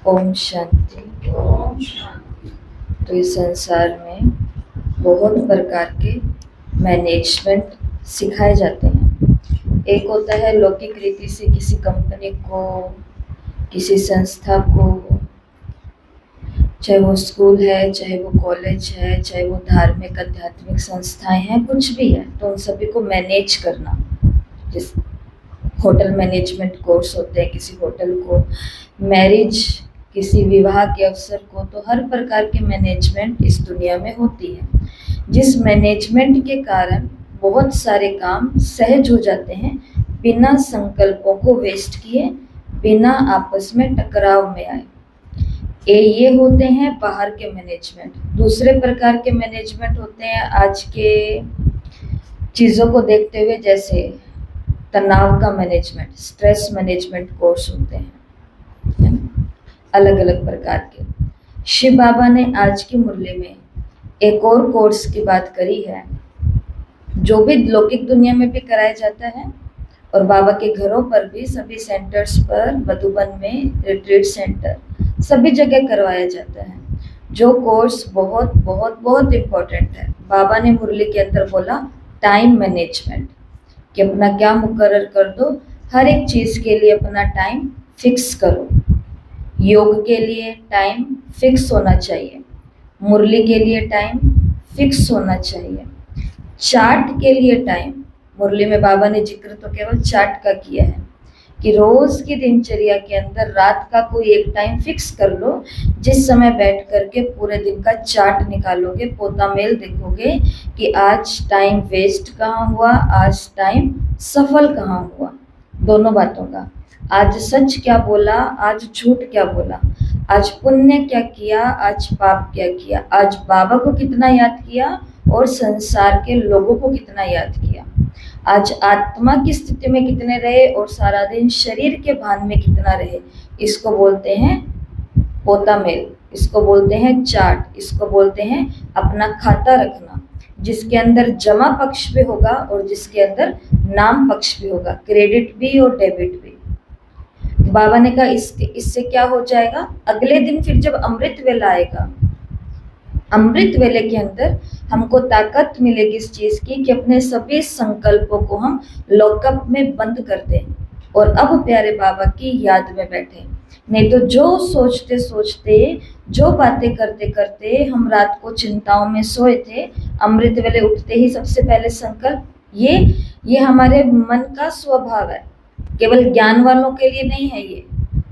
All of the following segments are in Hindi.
ओम शांति। ओम शांति। तो इस संसार में बहुत प्रकार के मैनेजमेंट सिखाए जाते हैं। एक होता है लौकिक रीति से किसी कंपनी को, किसी संस्था को, चाहे वो स्कूल है, चाहे वो कॉलेज है, चाहे वो धार्मिक आध्यात्मिक संस्थाएं हैं, कुछ भी है, तो उन सभी को मैनेज करना। जिस होटल मैनेजमेंट कोर्स होते हैं, किसी होटल को, मैरिज, किसी विवाह के अवसर को, तो हर प्रकार के मैनेजमेंट इस दुनिया में होती है। जिस मैनेजमेंट के कारण बहुत सारे काम सहज हो जाते हैं, बिना संकल्पों को वेस्ट किए, बिना आपस में टकराव में आए। ये होते हैं बाहर के मैनेजमेंट। दूसरे प्रकार के मैनेजमेंट होते हैं आज के चीज़ों को देखते हुए, जैसे तनाव का मैनेजमेंट, स्ट्रेस मैनेजमेंट कोर्स होते हैं, अलग अलग प्रकार के। शिव बाबा ने आज की मुरली में एक और कोर्स की बात करी है, जो भी लौकिक दुनिया में भी कराया जाता है और बाबा के घरों पर भी, सभी सेंटर्स पर, मधुबन में रिट्रीट सेंटर, सभी जगह करवाया जाता है। जो कोर्स बहुत बहुत बहुत इम्पोर्टेंट है। बाबा ने मुरली के अंदर बोला टाइम मैनेजमेंट, कि अपना क्या मुकर्रर कर दो, हर एक चीज़ के लिए अपना टाइम फिक्स करो। योग के लिए टाइम फिक्स होना चाहिए, मुरली के लिए टाइम फिक्स होना चाहिए, चार्ट के लिए टाइम। मुरली में बाबा ने जिक्र तो केवल चार्ट का किया है कि रोज की दिनचर्या के अंदर रात का कोई एक टाइम फिक्स कर लो, जिस समय बैठ करके पूरे दिन का चार्ट निकालोगे, पोता मेल देखोगे कि आज टाइम वेस्ट कहाँ हुआ, आज टाइम सफल कहाँ हुआ, दोनों बातों का। आज सच क्या बोला, आज झूठ क्या बोला, आज पुण्य क्या किया, आज पाप क्या किया, आज बाबा को कितना याद किया और संसार के लोगों को कितना याद किया, आज आत्मा की स्थिति में कितने रहे और सारा दिन शरीर के भान में कितना रहे। इसको बोलते हैं पोता मेल, इसको बोलते हैं चार्ट, इसको बोलते हैं अपना खाता रखना, जिसके अंदर जमा पक्ष भी होगा और जिसके अंदर नाम पक्ष भी होगा, क्रेडिट भी और डेबिट भी। तो बाबा ने कहा इससे क्या हो जाएगा, अगले दिन फिर जब अमृत वेला आएगा, अमृत वेले के अंदर हमको ताकत मिलेगी इस चीज की कि अपने सभी संकल्पों को हम लॉकअप में बंद कर दें और अब प्यारे बाबा की याद में बैठे। नहीं तो जो सोचते सोचते, जो बातें करते करते हम रात को चिंताओं में सोए थे, अमृत वेले उठते ही सबसे पहले संकल्प, ये हमारे मन का स्वभाव है, केवल ज्ञान वालों के लिए नहीं है। ये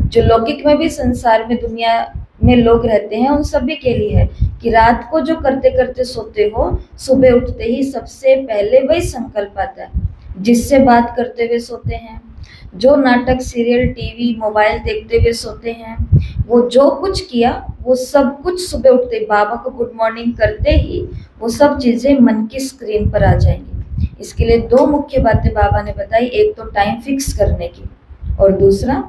जो लौकिक में भी संसार में दुनिया में लोग रहते हैं, उन सभी के लिए है कि रात को जो करते करते सोते हो, सुबह उठते ही सबसे पहले वही संकल्प आता है। जिससे बात करते हुए सोते हैं, जो नाटक, सीरियल, टीवी, मोबाइल देखते हुए सोते हैं, वो जो कुछ किया वो सब कुछ सुबह उठते बाबा को गुड मॉर्निंग करते ही वो सब चीजें मन की स्क्रीन पर आ जाएंगी। इसके लिए दो मुख्य बातें बाबा ने बताई, एक तो टाइम फिक्स करने की और दूसरा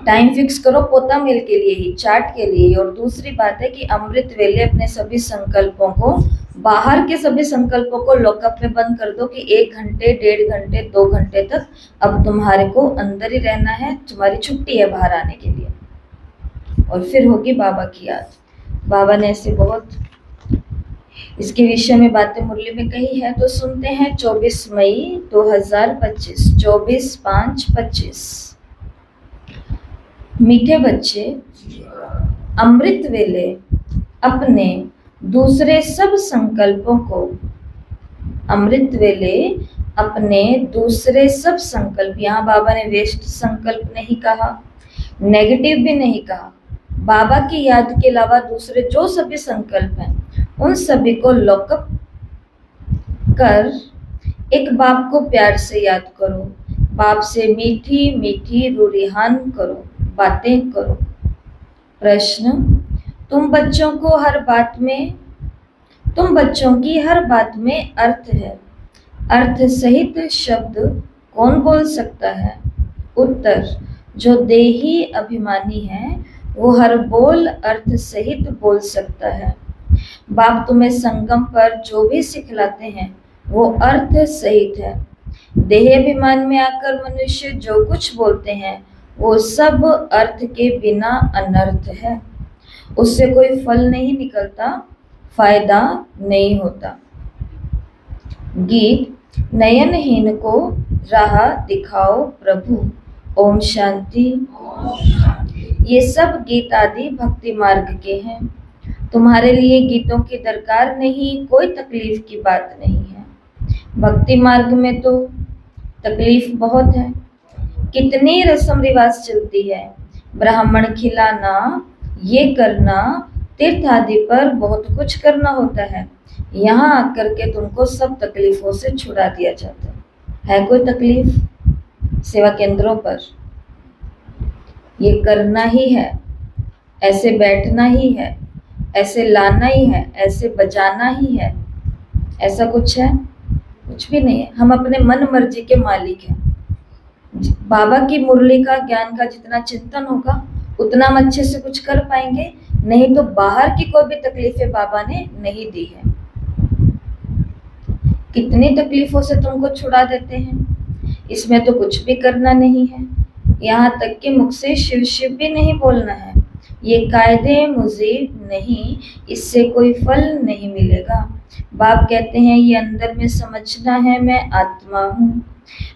टाइम फिक्स करो पोता मेल के लिए ही, चार्ट के लिए। और दूसरी बात है कि अमृत वेले अपने सभी संकल्पों को, बाहर के सभी संकल्पों को लॉकअप में बंद कर दो कि 1 घंटे, 1.5 घंटे, 2 घंटे तक अब तुम्हारे को अंदर ही रहना है, तुम्हारी छुट्टी है बाहर आने के लिए। और फिर होगी बाबा की याद। बाबा ने ऐसे बहुत इसके विषय में बातें मुरली में कही है, तो सुनते हैं। 24 मई 2025, 24/5/25। मीठे बच्चे, अमृत वेले अपने दूसरे सब संकल्पों को, अमृत वेले अपने दूसरे सब संकल्प, यहाँ बाबा ने वेस्ट संकल्प नहीं कहा, नेगेटिव भी नहीं कहा, बाबा की याद के अलावा दूसरे जो सभी संकल्प हैं उन सभी को लॉकअप कर एक बाप को प्यार से याद करो, बाप से मीठी मीठी रूरिहान करो, बातें करो। प्रश्न, तुम बच्चों की हर बात में अर्थ है, अर्थ सहित शब्द कौन बोल सकता है? उत्तर, जो देही अभिमानी है वो हर बोल अर्थ सहित बोल सकता है। बाप तुम्हें संगम पर जो भी सिखलाते हैं वो अर्थ सहित है। देह अभिमान में आकर मनुष्य जो कुछ बोलते हैं वो सब अर्थ के बिना अनर्थ है। उससे कोई फल नहीं निकलता, फायदा नहीं होता। गीत नयनहीन को राह दिखाओ प्रभु। ओम शांति। ये सब गीत आदि भक्ति मार्ग के हैं। तुम्हारे लिए गीतों की दरकार नहीं, कोई तकलीफ की बात नहीं है। भक्ति मार्ग में तो तकलीफ बहुत है। कितनी रस्म रिवाज चलती है, ब्राह्मण खिलाना, ये करना, तीर्थ आदि पर बहुत कुछ करना होता है। यहाँ आकर के तुमको सब तकलीफों से छुड़ा दिया जाता है कोई तकलीफ सेवा केंद्रों पर? ये करना ही है, ऐसे बैठना ही है, ऐसे लाना ही है, ऐसे बजाना ही है, ऐसा कुछ है? कुछ भी नहीं है। हम अपने मन मर्जी के मालिक हैं। बाबा की मुरली का ज्ञान का जितना चिंतन होगा उतना हम अच्छे से कुछ कर पाएंगे, नहीं तो बाहर की कोई भी तकलीफें बाबा ने नहीं दी है। कितनी तकलीफों से तुमको छुड़ा देते हैं, इसमें तो कुछ भी करना नहीं है। यहाँ तक कि मुख से शिव शिव भी नहीं बोलना है। ये कायदे मुजीब नहीं, इससे कोई फल नहीं मिलेगा। बाप कहते हैं ये अंदर में समझना है, मैं आत्मा हूँ।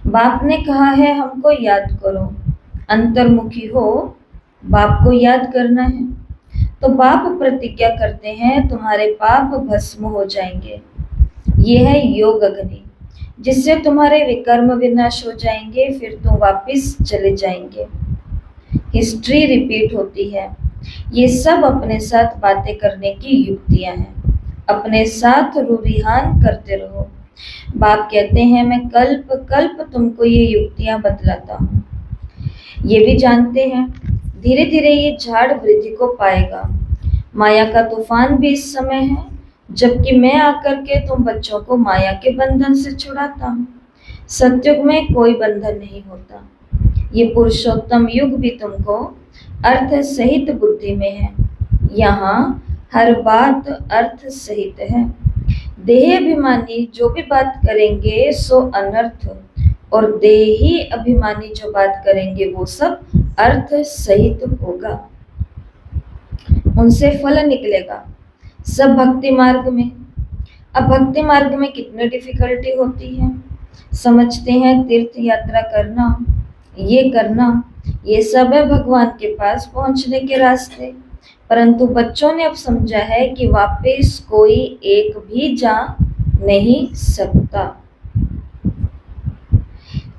बाप ने कहा है हमको याद करो, अंतर्मुखी हो, बाप को याद करना है। तो बाप प्रतिज्ञा करते हैं तुम्हारे पाप भस्म हो जाएंगे। ये है योग अग्नि, जिससे तुम्हारे विकर्म विनाश हो जाएंगे, फिर तुम वापिस चले जाएंगे। हिस्ट्री रिपीट होती है। ये सब अपने साथ बातें करने की युक्तियां हैं। अपने साथ रूरिहान करते रहो। बाप कहते हैं मैं कल्प कल्प तुमको ये युक्तियां बतलाता हूँ। ये भी जानते हैं धीरे धीरे ये झाड़ वृद्धि को पाएगा। माया का तूफान भी इस समय है, जबकि मैं आकर के तुम बच्चों को माया के बंधन से छुड़ाता हूँ। सतयुग में कोई बंधन नहीं होता। ये पुरुषोत्तम युग भी तुमको अर्थ सहित बुद्धि में है। यहाँ हर बात अर्थ सहित है। देह अभिमानी जो भी बात करेंगे सो अनर्थ, और देही अभिमानी जो बात करेंगे वो सब अर्थ सहित होगा। उनसे फल निकलेगा सब भक्ति मार्ग में। अब भक्ति मार्ग में कितनी डिफिकल्टी होती है। समझते हैं तीर्थ यात्रा करना, ये करना, ये सब है भगवान के पास पहुंचने के रास्ते। परंतु बच्चों ने अब समझा है कि वापस कोई एक भी जा नहीं सकता।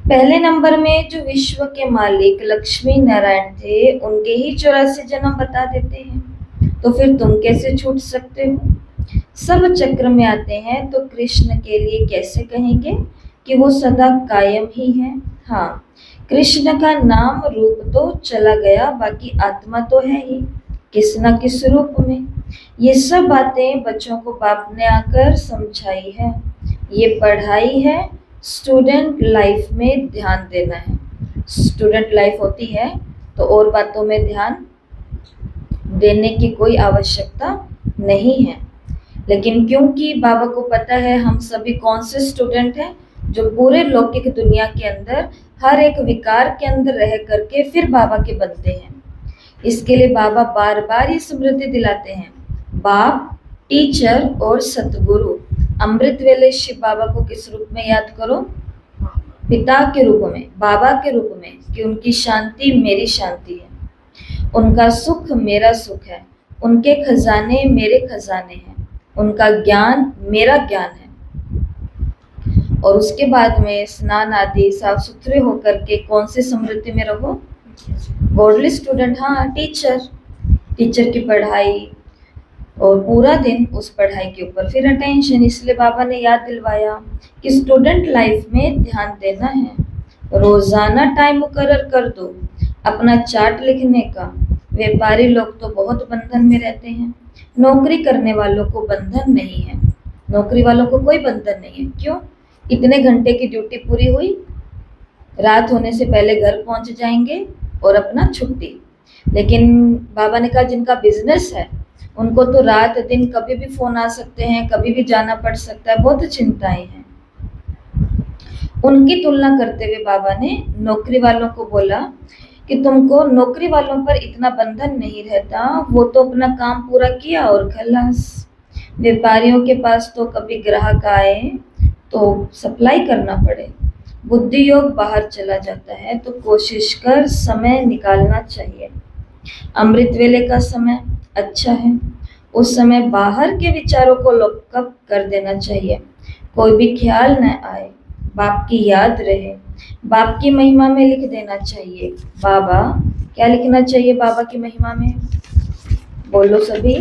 पहले नंबर में जो विश्व के मालिक लक्ष्मी नारायण थे, उनके ही 84 जन्म बता देते हैं, तो फिर तुम कैसे छूट सकते हो? सब चक्र में आते हैं तो कृष्ण के लिए कैसे कहेंगे कि वो सदा कायम ही है? हाँ, कृष्ण का नाम रूप तो चला गया, बाकी आत्मा तो है ही, किस न किस रूप में। ये सब बातें बच्चों को बाप ने आकर समझाई है। ये पढ़ाई है, स्टूडेंट लाइफ में ध्यान देना है। स्टूडेंट लाइफ होती है तो और बातों में ध्यान देने की कोई आवश्यकता नहीं है। लेकिन क्योंकि बाबा को पता है हम सभी कौन से स्टूडेंट हैं, जो पूरे लौकिक दुनिया के अंदर हर एक विकार के अंदर रह करके फिर बाबा के बनते हैं, इसके लिए बाबा बार बार ये स्मृति दिलाते हैं। बाप, टीचर और सतगुरु। अमृत वेले शिव बाबा को किस रूप में याद करो? पिता के रूप में, बाबा के रूप में, कि उनकी शांति मेरी शांति है, उनका सुख मेरा सुख है, उनके खजाने मेरे खजाने हैं, उनका ज्ञान मेरा ज्ञान है। और उसके बाद में स्नान आदि साफ सुथरे होकर के कौन से स्मृति में रहो? Godly student. हाँ, टीचर की पढ़ाई और पूरा दिन उस पढ़ाई के ऊपर फिर अटेंशन। इसलिए बाबा ने याद दिलवाया कि स्टूडेंट लाइफ में ध्यान देना है। रोजाना टाइम मुकर्रर कर दो अपना चार्ट लिखने का। व्यापारी लोग तो बहुत बंधन में रहते हैं, नौकरी करने वालों को बंधन नहीं है। नौकरी वालों को कोई बंधन नहीं है। क्यों? इतने घंटे की ड्यूटी पूरी हुई, रात होने से पहले घर पहुंच जाएंगे और अपना छुट्टी। लेकिन बाबा ने कहा जिनका बिजनेस है उनको तो रात दिन कभी भी फोन आ सकते हैं, कभी भी जाना पड़ सकता है, बहुत चिंताएं हैं। उनकी तुलना करते हुए बाबा ने नौकरी वालों को बोला कि तुमको नौकरी वालों पर इतना बंधन नहीं रहता, वो तो अपना काम पूरा किया और खलास। व्यापारियों के पास तो कभी ग्राहक आए तो सप्लाई करना पड़े। बुद्धि योग बाहर चला जाता है तो कोशिश कर समय निकालना चाहिए। अमृत वेले का समय अच्छा है, उस समय बाहर के विचारों को लॉकअप कर देना चाहिए। कोई भी ख्याल न आए, बाप की याद रहे, बाप की महिमा में लिख देना चाहिए। बाबा, क्या लिखना चाहिए बाबा की महिमा में? बोलो सभी,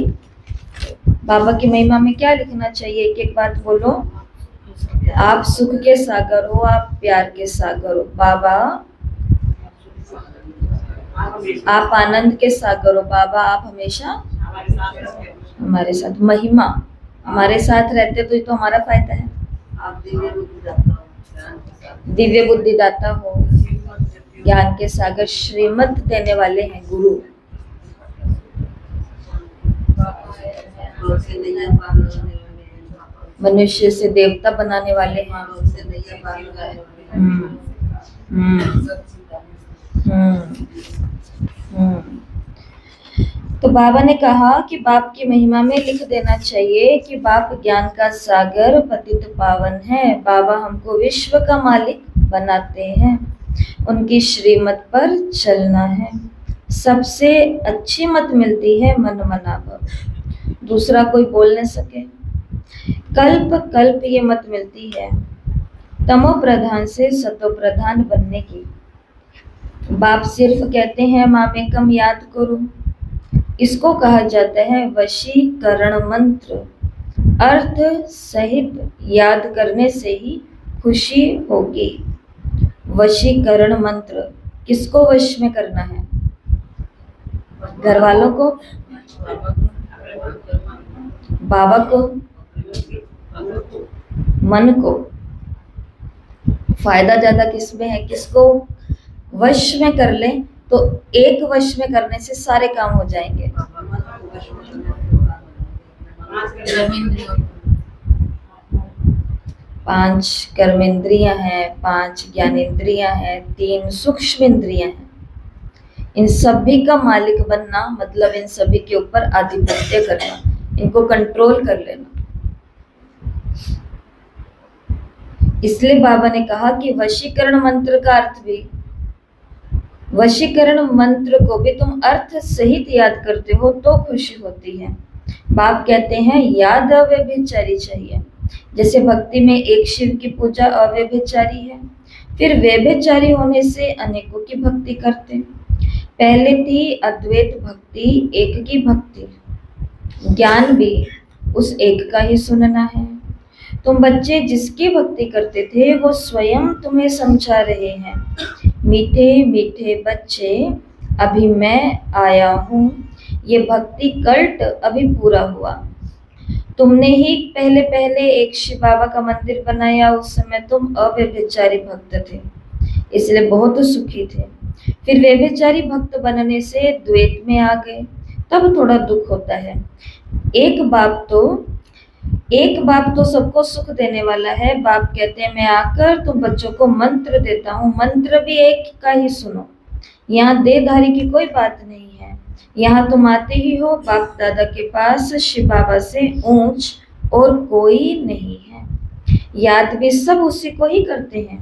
बाबा की महिमा में क्या लिखना चाहिए? एक एक बात बोलो। आप सुख के सागर हो, आप प्यार के सागर हो। बाबा, आप आनंद के सागर हो। बाबा, आप हमेशा हमारे साथ। महिमा, हमारे साथ रहते तो ये तो हमारा फायदा है। आप दिव्य बुद्धि दाता हो, दिव्य बुद्धि दाता हो, ज्ञान के सागर, श्रीमत देने वाले हैं गुरु। से नैया पार लगाने वाले हैं, मनुष्य से देवता बनाने वाले हैं। से नैया पार लगाने वाले हैं। हम्म हम्म हम्म। तो बाबा ने कहा कि बाप की महिमा में लिख देना चाहिए कि बाप ज्ञान का सागर, पतित पावन है। बाबा हमको विश्व का मालिक बनाते हैं, उनकी श्रीमत पर चलना है। सबसे अच्छी मत मिलती है मन मना भव, दूसरा कोई बोल न सके। कल्प कल्प ये मत मिलती है तमो प्रधान से सतो प्रधान बनने की। बाप सिर्फ कहते हैं मामेकम याद करो, इसको कहा जाता है वशीकरण मंत्र। अर्थ सहित याद करने से ही खुशी होगी। वशीकरण मंत्र किसको वश में करना है? घर वालों को, बाबा को, मन को। फायदा ज्यादा किसमें है? किसको वश में कर ले तो एक वश में करने से सारे काम हो जाएंगे। 5 कर्मेंद्रियां हैं, 5 ज्ञानेंद्रियां हैं, 3 सूक्ष्म इंद्रियां हैं। इन सभी का मालिक बनना मतलब इन सभी के ऊपर आधिपत्य करना, इनको कंट्रोल कर लेना। इसलिए बाबा ने कहा कि वशीकरण मंत्र का अर्थ भी, वशीकरण मंत्र को भी तुम अर्थ सहित याद करते हो तो खुशी होती है। बाप कहते हैं याद अव्यभिचारी चाहिए। जैसे भक्ति में एक शिव की पूजा अव्यभिचारी है, फिर व्यभिचारी होने से अनेकों की भक्ति करते। पहले थी अद्वैत भक्ति, एक की भक्ति। ज्ञान भी उस एक का ही सुनना है। तुम बच्चे जिसकी भक्ति करते थे वो स्वयं तुम्हें समझा रहे हैं। मीठे मीठे बच्चे, अभी मैं आया हूँ। ये भक्ति कल्ट अभी पूरा हुआ। तुमने ही पहले पहले एक शिव बाबा का मंदिर बनाया, उस समय तुम अव्यभिचारी भक्त थे, इसलिए बहुत सुखी थे। फिर व्यभिचारी भक्त बनने से द्वैत में आ गए, तब थोड़ा दुख होता है। एक बाप तो सबको सुख देने वाला है। बाप कहते हैं मैं आकर तुम बच्चों को मंत्र देता हूँ, मंत्र भी एक का ही सुनो। यहाँ देहधारी की कोई बात नहीं है। यहाँ तुम आते ही हो, बाप दादा के पास शिव बाबा से ऊंच और कोई नहीं है। याद भी सब उसी को ही करते हैं।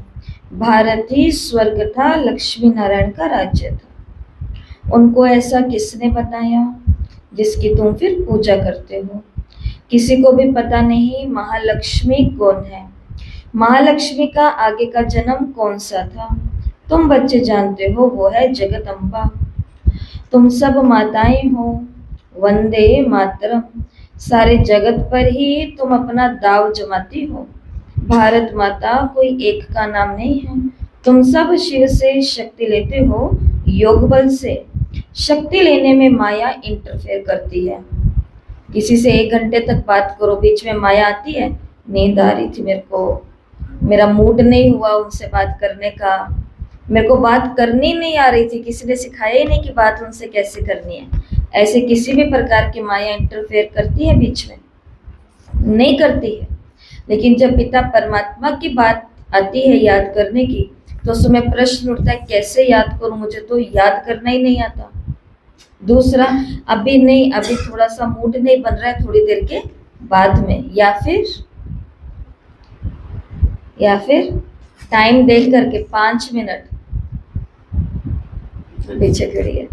भारत ही स्वर्ग था, लक्ष्मी नारायण का राज्य था। उनको ऐसा किसने बताया जिसकी तुम फिर पूजा करते हो? किसी को भी पता नहीं महालक्ष्मी कौन है। महालक्ष्मी का आगे का जन्म कौन सा था? तुम बच्चे जानते हो, वो है जगदम्बा। तुम सब माताएं हो, वंदे मातरम। सारे जगत पर ही तुम अपना दाव जमाती हो। भारत माता कोई एक का नाम नहीं है। तुम सब शिव से शक्ति लेते हो, योग बल से। शक्ति लेने में माया इंटरफेयर करती है। किसी से 1 घंटे तक बात करो, बीच में माया आती है, नींद आ रही थी मेरे को, मेरा मूड नहीं हुआ उनसे बात करने का, मेरे को बात करनी नहीं आ रही थी, किसी ने सिखाया ही नहीं कि बात उनसे कैसे करनी है। ऐसे किसी भी प्रकार की माया इंटरफेयर करती है बीच में? नहीं करती है। लेकिन जब पिता परमात्मा की बात आती है याद करने की, तो उस समय प्रश्न उठता है कैसे याद करूं, मुझे तो याद करना ही नहीं आता। दूसरा, अभी नहीं, अभी थोड़ा सा मूड नहीं बन रहा है, थोड़ी देर के बाद में, या फिर टाइम देख करके 5 मिनट पीछे खड़ी है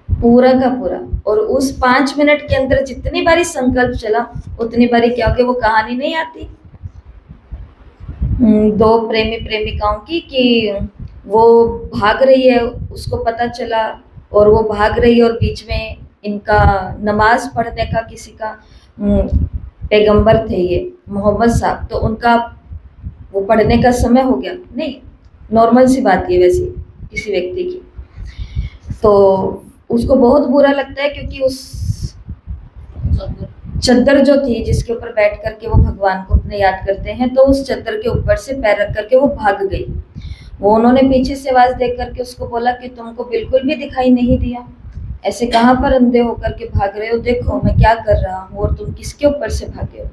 पूरा का पूरा, और उस 5 मिनट के अंदर जितनी बारी संकल्प चला उतनी बारी क्या हो गया, वो कहानी नहीं आती 2 प्रेमी प्रेमिकाओं की कि वो भाग रही है, उसको पता चला और वो भाग रही है, और बीच में इनका नमाज पढ़ने का किसी का पैगंबर थे ये मोहम्मद साहब, तो उनका वो पढ़ने का समय हो गया, नहीं नॉर्मल सी बात है वैसे किसी व्यक्ति की, तो उसको बहुत बुरा लगता है क्योंकि उस चद्दर जो थी जिसके ऊपर बैठ करके वो भगवान को अपने याद करते हैं, तो उस चद्दर के ऊपर से पैर रख करके वो भाग गई। वो उन्होंने पीछे से आवाज देख करके उसको बोला कि तुमको बिल्कुल भी दिखाई नहीं दिया, ऐसे कहाँ पर अंधे होकर के भाग रहे हो, देखो मैं क्या कर रहा हूँ और तुम किसके ऊपर से भागे हो।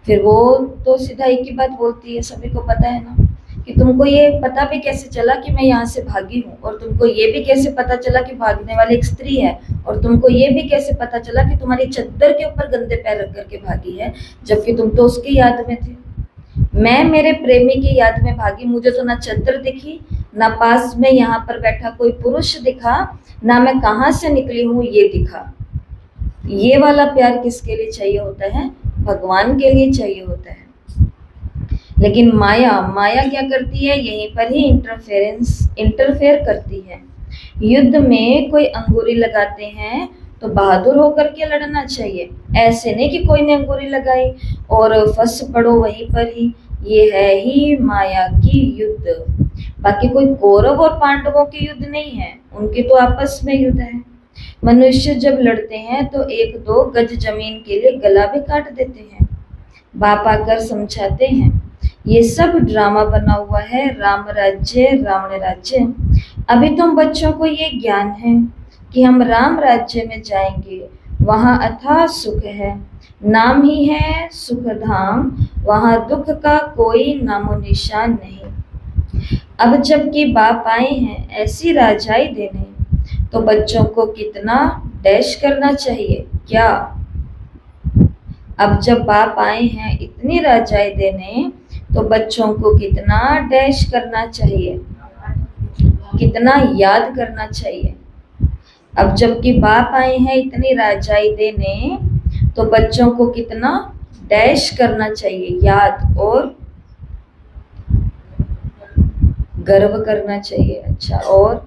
फिर वो तो सीधा एक ही बात बोलती है, सभी को पता है ना, कि तुमको ये पता भी कैसे चला कि मैं यहाँ से भागी हूँ, और तुमको ये भी कैसे पता चला कि भागने वाली एक स्त्री है, और तुमको ये भी कैसे पता चला कि तुम्हारी चद्दर के ऊपर गंदे पैर रख करके भागी है, जबकि तुम तो उसकी याद में थे। मैं मेरे प्रेमी की याद में भागी, मुझे तो ना चद्दर दिखी, ना पास में यहाँ पर बैठा कोई पुरुष दिखा, ना मैं कहाँ से निकली हूँ ये दिखा। ये वाला प्यार किसके लिए चाहिए होता है, भगवान के लिए चाहिए होता है। लेकिन माया क्या करती है, यहीं पर ही इंटरफेयर करती है। युद्ध में कोई अंगूरी लगाते हैं तो बहादुर होकर के लड़ना चाहिए, ऐसे नहीं कि कोई ने अंगूरी लगाई और फंस पड़ो वहीं पर ही। ये है ही माया की युद्ध, बाकी कोई कौरव और पांडवों की युद्ध नहीं है, उनकी तो आपस में युद्ध है। मनुष्य जब लड़ते हैं तो 1-2 गज जमीन के लिए गला भी काट देते हैं। बाप आकर समझाते हैं ये सब ड्रामा बना हुआ है, राम राज्य रावण राज्य। अभी तुम बच्चों को ये ज्ञान है कि हम राम राज्य में जाएंगे, वहाँ अथाह सुख है, नाम ही है सुख धाम, वहाँ दुख का कोई नामो निशान नहीं। अब जबकि बाप आए हैं ऐसी राजाई देने, तो बच्चों को कितना डैश करना चाहिए क्या। अब जब बाप आए हैं इतनी राजाई देने, तो बच्चों को कितना डैश करना चाहिए, कितना याद करना चाहिए। अब जबकि बाप आए हैं इतनी राजाई देने, तो बच्चों को कितना डैश करना चाहिए, याद और गर्व करना चाहिए। अच्छा, और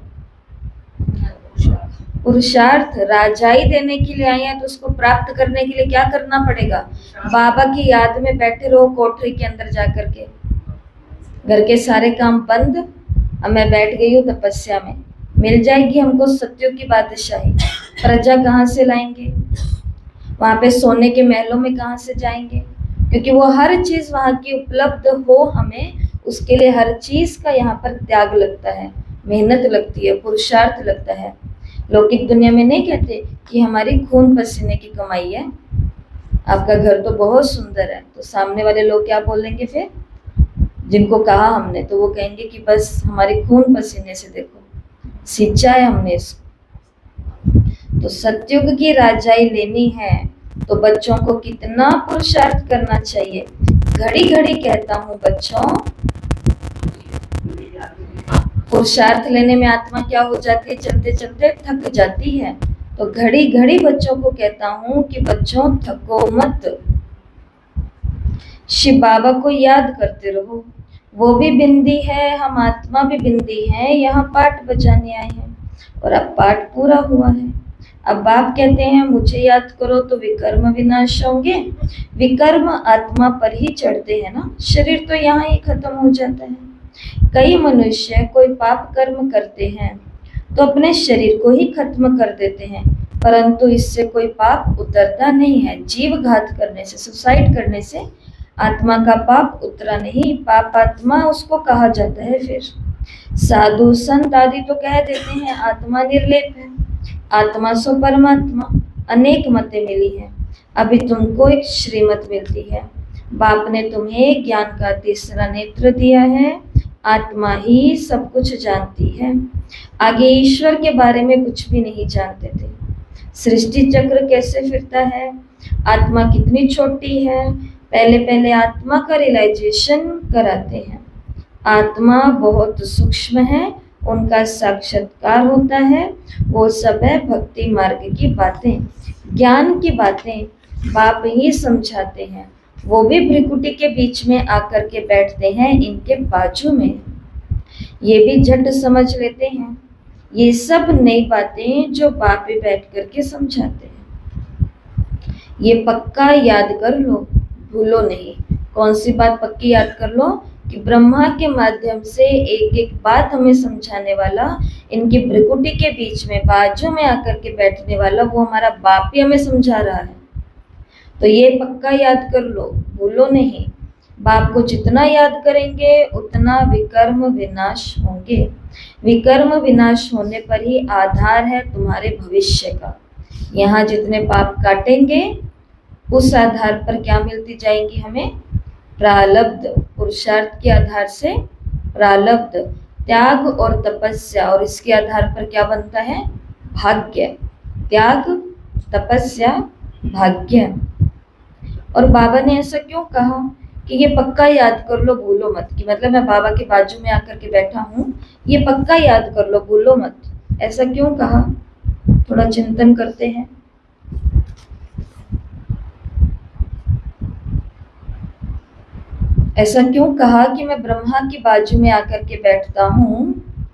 पुरुषार्थ, राजाई देने के लिए आए हैं तो उसको प्राप्त करने के लिए क्या करना पड़ेगा, बाबा की याद में बैठे रहो कोठरी के अंदर जाकर के, घर के सारे काम बंद, अब मैं बैठ गई हूँ तपस्या में, मिल जाएगी हमको सत्यों की बादशाही, प्रजा कहाँ से लाएंगे, वहां पे सोने के महलों में कहाँ से जाएंगे, क्योंकि वो हर चीज वहां की उपलब्ध हो हमें, उसके लिए हर चीज का यहाँ पर त्याग लगता है, मेहनत लगती है, पुरुषार्थ लगता है। लौकिक दुनिया में नहीं कहते कि हमारी खून पसीने की कमाई है, आपका घर तो बहुत सुंदर है, तो सामने वाले लोग क्या बोलेंगे फिर, जिनको कहा हमने, तो वो कहेंगे कि बस हमारी खून पसीने से देखो सींचा है हमने इसको। तो सतयुग की राजाई लेनी है तो बच्चों को कितना पुरुषार्थ करना चाहिए। घड़ी घड़ी कहता हूँ बच्चों, पुरुषार्थ लेने में आत्मा क्या हो जाती है, चलते चलते थक जाती है। तो घड़ी घड़ी बच्चों को कहता हूँ कि बच्चों थको मत, शिव बाबा को याद करते रहो, वो भी बिंदी है, हम आत्मा भी बिंदी है, यहाँ पाठ बजाने आए हैं और अब पाठ पूरा हुआ है। अब बाप कहते हैं मुझे याद करो तो विकर्म विनाश होंगे। विकर्म आत्मा पर ही चढ़ते हैं ना, शरीर तो यहाँ ही खत्म हो जाता है। कई मनुष्य कोई पाप कर्म करते हैं तो अपने शरीर को ही खत्म कर देते हैं, परंतु इससे कोई पाप उतरता नहीं है। जीव घात करने से, सुसाइड करने से आत्मा का पाप उतरा नहीं, पाप आत्मा उसको कहा जाता है। फिर साधु संत आदि तो कह देते हैं आत्मा निर्लेप है, आत्मा सो परमात्मा, अनेक मतें मिली हैं। अभी तुमको एक श्रीमत मिलती है, बाप ने तुम्हें ज्ञान का तीसरा नेत्र दिया है, आत्मा ही सब कुछ जानती है। आगे ईश्वर के बारे में कुछ भी नहीं जानते थे। सृष्टि चक्र कैसे फिरता है, आत्मा कितनी छोटी है, पहले पहले आत्मा का रियलाइजेशन कराते हैं। आत्मा बहुत सूक्ष्म है, उनका साक्षात्कार होता है। वो सब है भक्ति मार्ग की बातें, ज्ञान की बातें बाप ही समझाते हैं। वो भी भ्रिकुटी के बीच में आकर के बैठते हैं, इनके बाजू में। ये भी झट समझ लेते हैं। ये सब नई बातें जो बाप भी बैठ करके समझाते हैं। ये पक्का याद कर लो, भूलो नहीं। कौन सी बात पक्की याद कर लो? कि ब्रह्मा के माध्यम से एक एक बात हमें समझाने वाला, इनकी भ्रिकुटी के बीच में बाजू में आकर के बैठने वाला, वो हमारा बाप ही हमें समझा रहा है। तो ये पक्का याद कर लो, भूलो नहीं। बाप को जितना याद करेंगे उतना विकर्म विनाश होंगे। विकर्म विनाश होने पर ही आधार है तुम्हारे भविष्य का। यहाँ जितने पाप काटेंगे उस आधार पर क्या मिलती जाएंगी हमें? प्रारब्ध। पुरुषार्थ के आधार से प्रारब्ध, त्याग और तपस्या, और इसके आधार पर क्या बनता है? भाग्य। त्याग, तपस्या, भाग्य। और बाबा ने ऐसा क्यों कहा कि ये पक्का याद कर लो, भूलो मत? कि मतलब मैं बाबा के बाजू में आकर के बैठा हूँ, ये पक्का याद कर लो, भूलो मत। ऐसा क्यों कहा? थोड़ा चिंतन करते हैं। ऐसा क्यों कहा कि मैं ब्रह्मा की बाजू में आकर के बैठता हूँ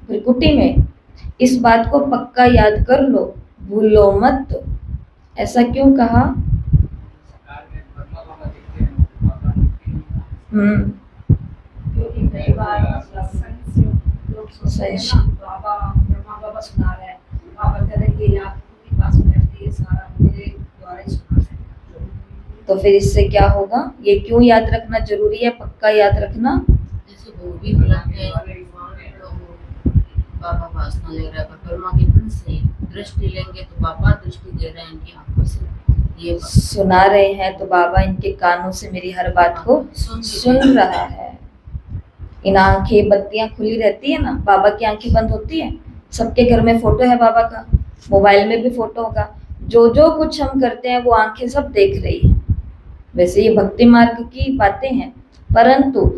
भ्रिकुटी में? इस बात को पक्का याद कर लो, भूलो मत। ऐसा क्यों कहा? क्योंकि कई बार सत्संग से लोग सोचते हैं ना, बाबा ब्रह्मा बाबा सुना रहे हैं, बाबा कह रहे हैं कि आपके पास बैठती है, सारा मेरे द्वारा ही सुना रहे हैं। तो फिर इससे क्या होगा? ये क्यों याद रखना जरूरी है, पक्का याद रखना? जैसे वो भी बुलाते हैं तो बाबा वासना ले रहा है, पर ब्रह्मा के मन से दृष्टि लेंगे तो बाबा दृष्टि दे रहे हैं इनकी आंखों से। ये सुना रहे हैं तो बाबा इनके कानों से मेरी हर बात को सुन रहा है। इन आंखें, बत्तियां खुली रहती है ना, बाबा की आंखें बंद होती है? सबके घर में फोटो है बाबा का, मोबाइल में भी फोटो होगा। जो जो कुछ हम करते हैं वो आंखें सब देख रही है। वैसे ये भक्ति मार्ग की बातें हैं, परंतु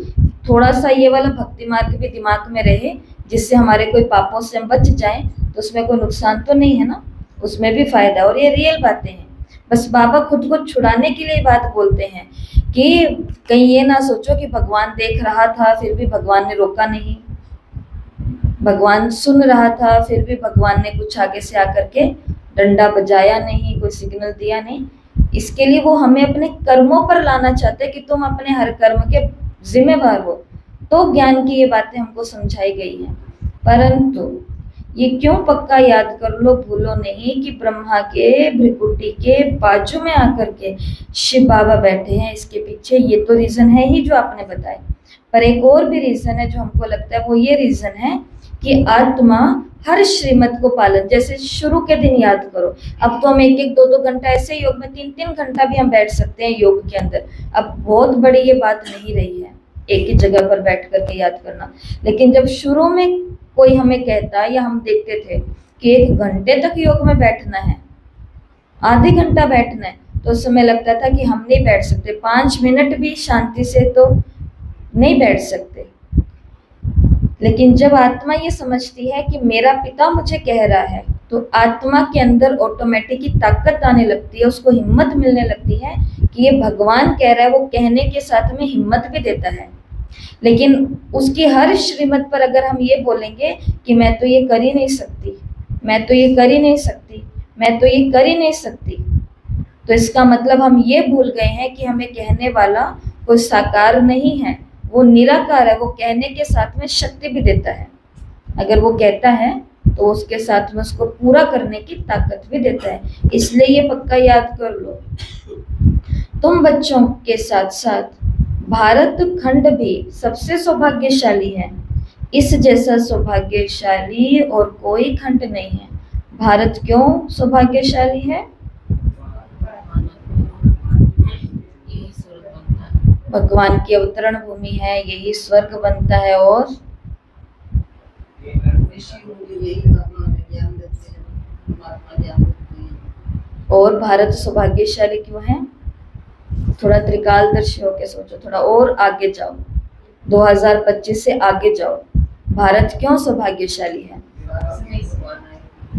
थोड़ा सा ये वाला भक्ति मार्ग भी दिमाग में रहे, जिससे हमारे कोई पापों से हम बच जाएं, तो उसमें कोई नुकसान तो नहीं है ना, उसमें भी फायदा। और ये रियल बातें हैं। बस बाबा खुद को छुड़ाने के लिए बात बोलते हैं कि कहीं ये ना सोचो कि भगवान देख रहा था फिर भी भगवान ने रोका नहीं, भगवान सुन रहा था फिर भी भगवान ने कुछ आगे से आकर के डंडा बजाया नहीं, कोई सिग्नल दिया नहीं। इसके लिए वो हमें अपने कर्मों पर लाना चाहते हैं कि तुम अपने हर कर्म के जिम्मेवार हो। तो ज्ञान की ये बातें हमको समझाई गई हैं। परंतु ये क्यों पक्का याद कर लो, भूलो नहीं कि ब्रह्मा के भ्रिकुटी के बाजू में आकर के शिव बाबा बैठे हैं। इसके पीछे ये तो रीजन है ही जो आपने बताए, पर एक और भी रीजन है जो हमको लगता है, वो ये रीजन है कि आत्मा हर श्रीमत को पालन, जैसे शुरू के दिन याद करो। अब तो हम एक एक दो दो घंटा ऐसे योग में 3-3 घंटा भी हम बैठ सकते हैं योग के अंदर। अब बहुत बड़ी ये बात नहीं रही है एक ही जगह पर बैठ करके याद करना। लेकिन जब शुरू में कोई हमें कहता या हम देखते थे कि 1 घंटे तक योग में बैठना है, आधे घंटा बैठना है, तो उस समय लगता था कि हम नहीं बैठ सकते, 5 मिनट भी शांति से तो नहीं बैठ सकते। लेकिन जब आत्मा ये समझती है कि मेरा पिता मुझे कह रहा है, तो आत्मा के अंदर ऑटोमेटिक ही ताकत आने लगती है, उसको हिम्मत मिलने लगती है कि ये भगवान कह रहा है। वो कहने के साथ में हिम्मत भी देता है। लेकिन उसकी हर श्रीमत पर अगर हम ये बोलेंगे कि मैं तो ये कर ही नहीं सकती, मैं तो ये कर ही नहीं सकती, मैं तो ये कर ही नहीं सकती, तो इसका मतलब हम ये भूल गए हैं कि हमें कहने वाला कोई साकार नहीं है, वो निराकार है। वो कहने के साथ में शक्ति भी देता है। अगर वो कहता है तो उसके साथ में उसको पूरा करने की ताकत भी देता है। इसलिए ये पक्का याद कर लो। तुम बच्चों के साथ साथ भारत खंड भी सबसे सौभाग्यशाली है। इस जैसा सौभाग्यशाली और कोई खंड नहीं है। भारत क्यों सौभाग्यशाली है? यही स्वर्ग बनता है। भगवान की अवतरण भूमि है, यही स्वर्ग बनता है। और यही अपना हमें ज्ञान देते हैं, परमात्मा ज्ञान देते हैं। और भारत सौभाग्यशाली क्यों है? थोड़ा त्रिकालदर्शी होके सोचो, थोड़ा और आगे जाओ, 2025 से आगे जाओ। भारत क्यों सौभाग्यशाली है?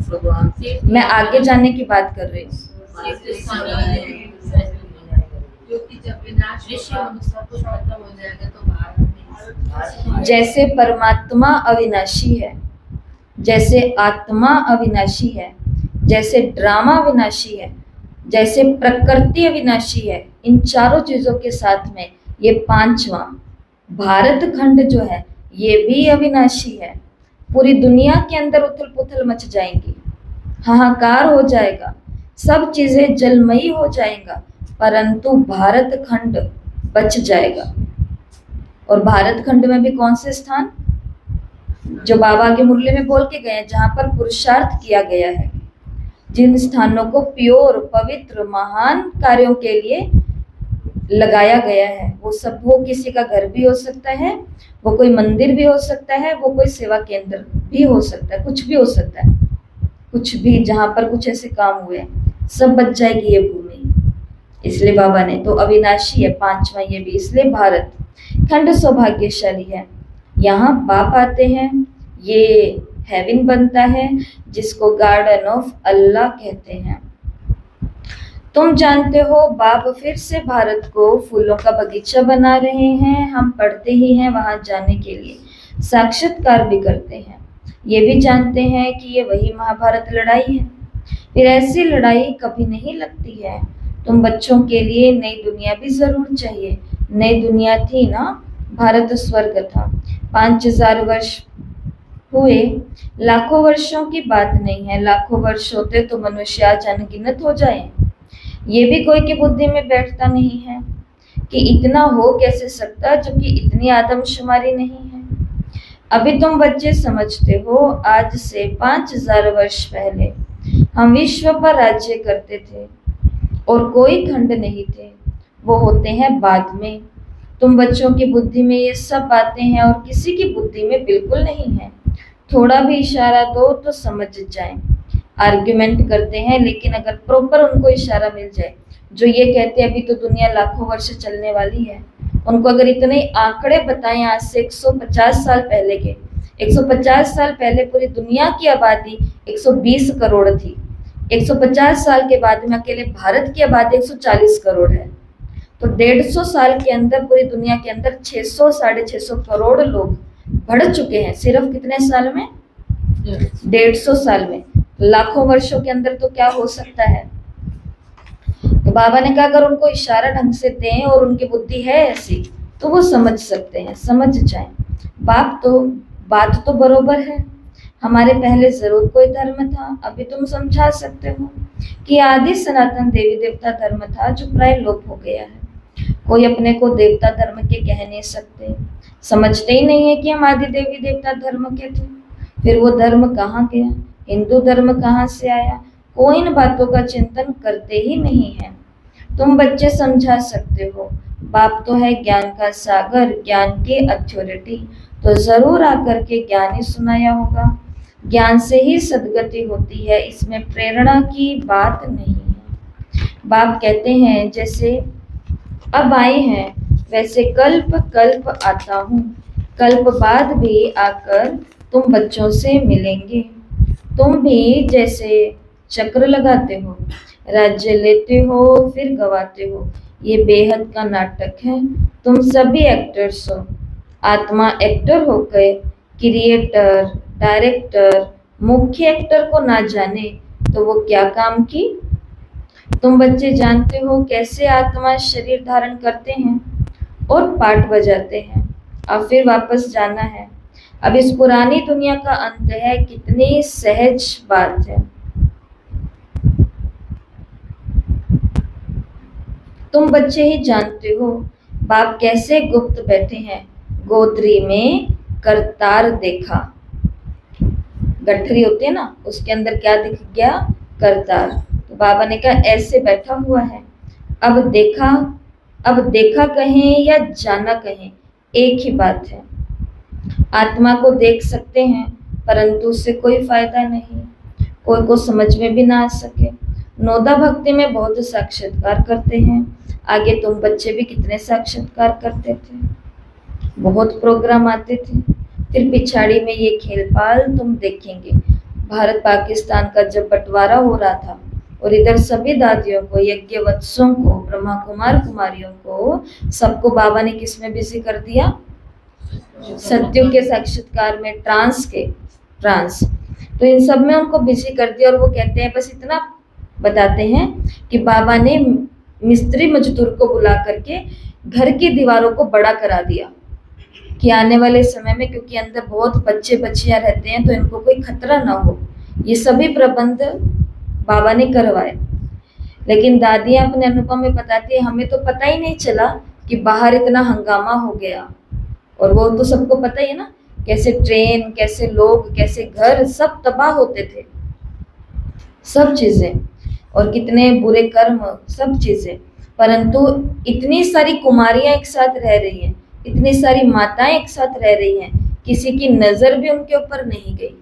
भगवान से मैं आगे जाने की बात कर रही हूँ। क्योंकि जब विनाश सब कुछ खत्म हो जाएगा तो भारत में जैसे परमात्मा अविनाशी है, जैसे आत्मा अविनाशी है, जैसे ड्रामा अविनाशी है, जैसे प्रकृति अविनाशी है, इन चारों चीजों के साथ में ये पांचवा भारत खंड जो है ये भी अविनाशी है। पूरी दुनिया के अंदर उथल पुथल मच जाएंगी, हाहाकार हो जाएगा, सब चीजें जलमयी हो जाएगा, परंतु भारत खंड बच जाएगा। और भारत खंड में भी कौन से स्थान? जो बाबा के मुरली में बोल के गए हैं, जहां पर पुरुषार्थ किया गया है, जिन स्थानों को प्योर पवित्र महान कार्यों के लिए लगाया गया है, वो सब, वो किसी का घर भी हो सकता है, वो कोई मंदिर भी हो सकता है, वो कोई सेवा केंद्र भी हो सकता है, कुछ भी हो सकता है, कुछ भी जहां पर कुछ ऐसे काम हुए सब बच जाएगी ये भूमि। इसलिए बाबा ने तो अविनाशी है पांचवा ये भी, इसलिए भारत खंड सौभाग्यशाली है। यहाँ बाप आते हैं, ये हेवन बनता है जिसको गार्डन ऑफ अल्लाह कहते हैं। तुम जानते हो बाप फिर से भारत को फूलों का बगीचा बना रहे हैं। हम पढ़ते ही हैं वहां जाने के लिए, साक्षात्कार भी करते हैं, ये भी जानते हैं कि ये वही महाभारत लड़ाई है। फिर ऐसी लड़ाई कभी नहीं लगती है। तुम बच्चों के लिए नई दुनिया भी जरूर चाहिए। नई दुनिया थी ना, भारत स्वर्ग था। 5000 वर्ष हुए, लाखों वर्षों की बात नहीं है। लाखों वर्ष होते तो मनुष्य आज अनगिनत हो जाए। ये भी कोई की बुद्धि में बैठता नहीं है कि इतना हो कैसे सकता जबकि इतनी आदमशुमारी नहीं है। अभी तुम बच्चे समझते हो, आज से 5000 वर्ष पहले हम विश्व पर राज्य करते थे और कोई खंड नहीं थे, वो होते हैं बाद में। तुम बच्चों की बुद्धि में ये सब बातें हैं और किसी की बुद्धि में बिल्कुल नहीं है। थोड़ा भी इशारा दो तो समझ जाएं। आर्ग्यूमेंट करते हैं, लेकिन अगर प्रॉपर उनको इशारा मिल जाए, जो ये कहते हैं अभी तो दुनिया लाखों वर्ष चलने वाली है, उनको अगर इतने आंकड़े बताएं आज से 150 साल पहले के, 150 साल पहले पूरी दुनिया की आबादी 120 करोड़ थी। 150 साल के बाद में अकेले भारत की आबादी 140 करोड़ है। तो 150 साल के अंदर पूरी दुनिया के अंदर 600 साढ़े 600 करोड़ लोग बढ़ चुके हैं। सिर्फ कितने साल में? 150 साल में। लाखों वर्षों के अंदर तो क्या हो सकता है। तो बाबा ने कहा अगर उनको इशारा ढंग से दें और उनकी बुद्धि है ऐसी तो वो समझ सकते हैं, समझ जाएं। बात तो बरोबर है। हमारे पहले जरूर कोई धर्म था, अभी तुम समझा सकते हो कि आदि सनातन देवी देवता धर्म था जो प्राय लोप हो गया है। कोई अपने को देवता धर्म के कह नहीं सकते, समझते ही नहीं है कि हम आदि देवी देवता धर्म के थे। फिर वो धर्म कहाँ गया, हिंदू धर्म कहाँ से आया, कोई इन बातों का चिंतन करते ही नहीं है। तुम बच्चे समझा सकते हो, बाप तो है ज्ञान का सागर, ज्ञान की अथॉरिटी, तो जरूर आकर के ज्ञान ही सुनाया होगा। ज्ञान से ही सदगति होती है, इसमें प्रेरणा की बात नहीं है। बाप कहते हैं जैसे अब आए हैं वैसे कल्प कल्प आता हूँ, कल्प बाद भी आकर तुम बच्चों से मिलेंगे। तुम भी जैसे चक्र लगाते हो, राज्य लेते हो फिर गवाते हो, ये बेहद का नाटक है। तुम सभी एक्टर्स हो। आत्मा एक्टर हो गए, क्रिएटर, डायरेक्टर, मुख्य एक्टर को ना जाने तो वो क्या काम की। तुम बच्चे जानते हो कैसे आत्मा शरीर धारण करते हैं और पाठ बजाते हैं, अब फिर वापस जाना है। अब इस पुरानी दुनिया का अंत है, कितनी सहज बात है। तुम बच्चे ही जानते हो बाप कैसे गुप्त बैठे हैं। गोदरी में करतार देखा, गठरी होती है ना, उसके अंदर क्या दिख गया? करतार। तो बाबा ने कहा ऐसे बैठा हुआ है। अब देखा कहें या जाना कहें, एक ही बात है। आत्मा को देख सकते हैं परंतु उससे कोई फायदा नहीं, कोई को समझ में भी ना आ सके। नोदा भक्ति में बहुत साक्षात्कार करते हैं, आगे तुम बच्चे भी कितने साक्षात्कार करते थे, बहुत प्रोग्राम आते थे। फिर पिछाड़ी में ये खेलपाल तुम देखेंगे, भारत पाकिस्तान का जब बंटवारा हो रहा था और इधर सभी दादियों को, यज्ञवत्सों को, ब्रह्मा कुमार कुमारियों को, सबको बाबा ने किस में बिजी कर दिया? सत्यों के साक्षात्कार में, ट्रांस। तो इन सब में उनको बिजी कर दिया और वो कहते हैं, बस इतना बताते हैं कि बाबा ने मिस्त्री मजदूर को बुला करके घर की दीवारों को बड़ा करा दिया कि आने वाले समय में, क्योंकि अंदर बहुत बच्चे बच्चियां रहते हैं तो इनको कोई खतरा ना हो, ये सभी प्रबंध बाबा ने करवाए। लेकिन दादियां अपने अनुभव में बताती है, हमें तो पता ही नहीं चला कि बाहर इतना हंगामा हो गया। और वो तो सबको पता ही है ना, कैसे ट्रेन, कैसे लोग, कैसे घर, सब तबाह होते थे, सब चीजें, और कितने बुरे कर्म, सब चीजें। परंतु इतनी सारी कुमारियां एक साथ रह रही हैं, इतनी सारी माताएं एक साथ रह रही हैं, किसी की नजर भी उनके ऊपर नहीं गई।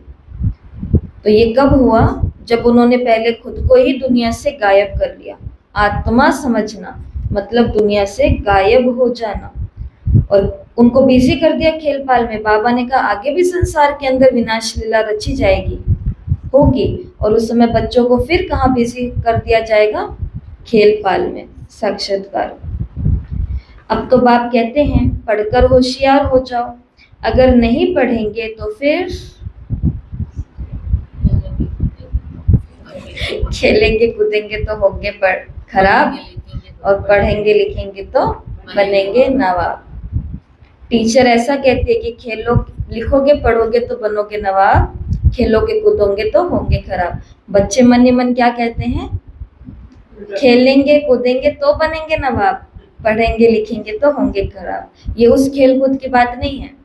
तो ये कब हुआ? जब उन्होंने पहले खुद को ही दुनिया से गायब कर लिया। आत्मा समझना मतलब दुनिया से गायब हो जाना, और उनको बिजी कर दिया खेलपाल में। बाबा ने कहा आगे भी संसार के अंदर विनाश लीला रची जाएगी, होगी, और उस समय बच्चों को फिर कहाँ बिजी कर दिया जाएगा? खेलपाल में, साक्षात्कार। अब तो बाप कहते हैं पढ़कर होशियार हो जाओ, अगर नहीं पढ़ेंगे तो फिर खेलेंगे कूदेंगे तो होंगे खराब, और पढ़ेंगे लिखेंगे तो बनेंगे नवाब। टीचर ऐसा कहती है कि खेलो लिखोगे पढ़ोगे तो बनोगे नवाब, खेलोगे कूदोगे तो होंगे खराब। बच्चे मन ही मन क्या कहते हैं? खेलेंगे कूदेंगे तो बनेंगे नवाब, पढ़ेंगे लिखेंगे तो होंगे खराब। ये उस खेल कूद की बात नहीं है।